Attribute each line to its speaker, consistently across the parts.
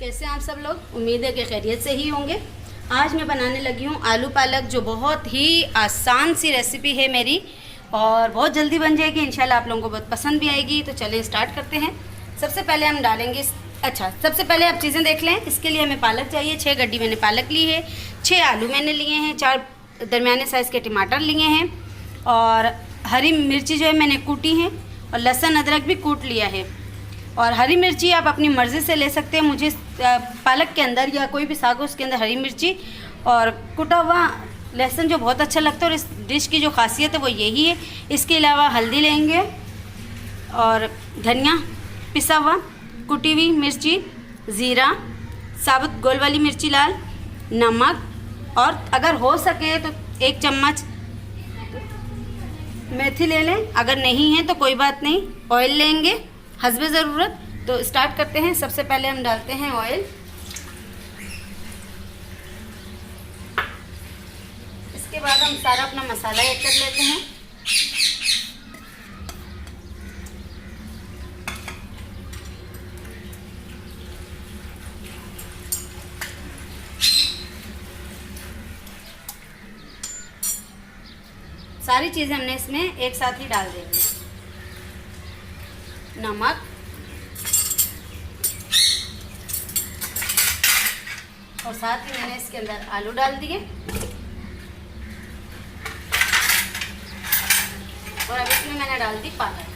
Speaker 1: कैसे हैं आप सब लोग। उम्मीद है कि खैरियत से ही होंगे। आज मैं बनाने लगी हूँ आलू पालक, जो बहुत ही आसान सी रेसिपी है मेरी और बहुत जल्दी बन जाएगी। इंशाल्लाह आप लोगों को बहुत पसंद भी आएगी। तो चलिए स्टार्ट करते हैं। सबसे पहले हम डालेंगे, सबसे पहले आप चीज़ें देख लें। इसके लिए हमें पालक चाहिए। 6 गड्डी मैंने पालक ली है, 6 आलू मैंने लिए हैं, 4 दरमियाने साइज़ के टमाटर लिए हैं और हरी मिर्ची जो है मैंने कूटी है और लहसुन अदरक भी कूट लिया है। और हरी मिर्ची आप अपनी मर्ज़ी से ले सकते हैं। मुझे पालक के अंदर या कोई भी साग हो उसके अंदर हरी मिर्ची और कुटा हुआ लहसुन जो बहुत अच्छा लगता है और इस डिश की जो खासियत है वो यही है। इसके अलावा हल्दी लेंगे और धनिया पिसा हुआ, कुटी हुई मिर्ची, ज़ीरा, साबुत गोल वाली मिर्ची लाल, नमक और अगर हो सके तो 1 चम्मच मेथी ले लें। अगर नहीं है तो कोई बात नहीं, ऑयल लेंगे हस्बे ज़रूरत। तो स्टार्ट करते हैं। सबसे पहले हम डालते हैं ऑयल। इसके बाद हम सारा अपना मसाला ऐड कर लेते हैं। सारी चीज़ें हमने इसमें एक साथ ही डाल देंगे। नमक, और साथ ही मैंने इसके अंदर आलू डाल दिए और अब इसमें मैंने डाल दी पालक।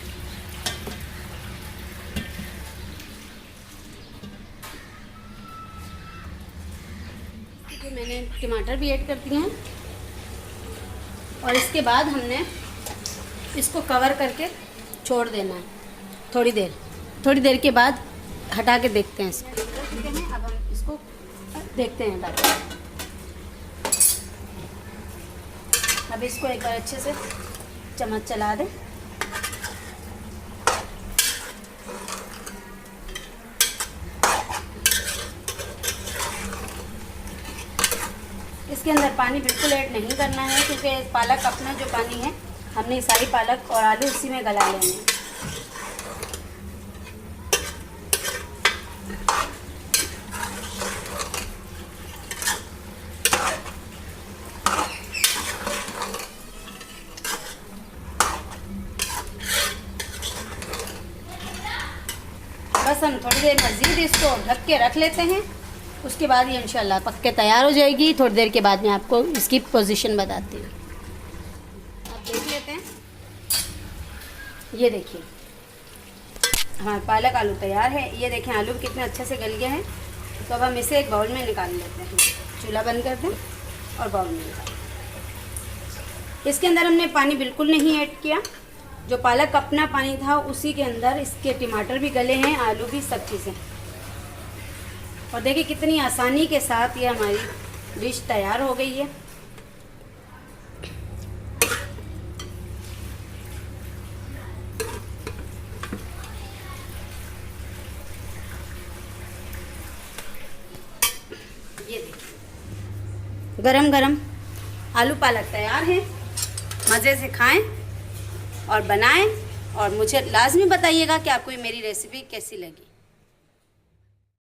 Speaker 1: मैंने टमाटर भी ऐड कर दिए हैं और इसके बाद हमने इसको कवर करके छोड़ देना है थोड़ी देर के बाद हटा के देखते हैं इसको। अब हम इसको देखते हैं डाल। अब इसको एक बार अच्छे से चम्मच चला दें। इसके अंदर पानी बिल्कुल ऐड नहीं करना है क्योंकि पालक अपना जो पानी है हमने सारी पालक और आलू उसी में गला लेने हैं। बस हम थोड़ी देर मज़ीद इसको ढक के रख लेते हैं। उसके बाद ये इंशाल्लाह पक के तैयार हो जाएगी। थोड़ी देर के बाद मैं आपको इसकी पोजीशन बताती हूँ। आप देख लेते हैं, ये देखिए हमारा पालक आलू तैयार है। ये देखें आलू कितने अच्छे से गल गए हैं। तो अब हम इसे एक बाउल में निकाल लेते हैं। चूल्हा बंद कर दें और बाउल में निकाल। इसके अंदर हमने पानी बिल्कुल नहीं ऐड किया। जो पालक अपना पानी था उसी के अंदर इसके टमाटर भी गले हैं, आलू भी, सब चीज़ें। और देखिए कितनी आसानी के साथ ये हमारी डिश तैयार हो गई है। ये देखिए गरम गरम आलू पालक तैयार है। मज़े से खाएं और बनाएं और मुझे लाजमी बताइएगा कि आपको ये मेरी रेसिपी कैसी लगी।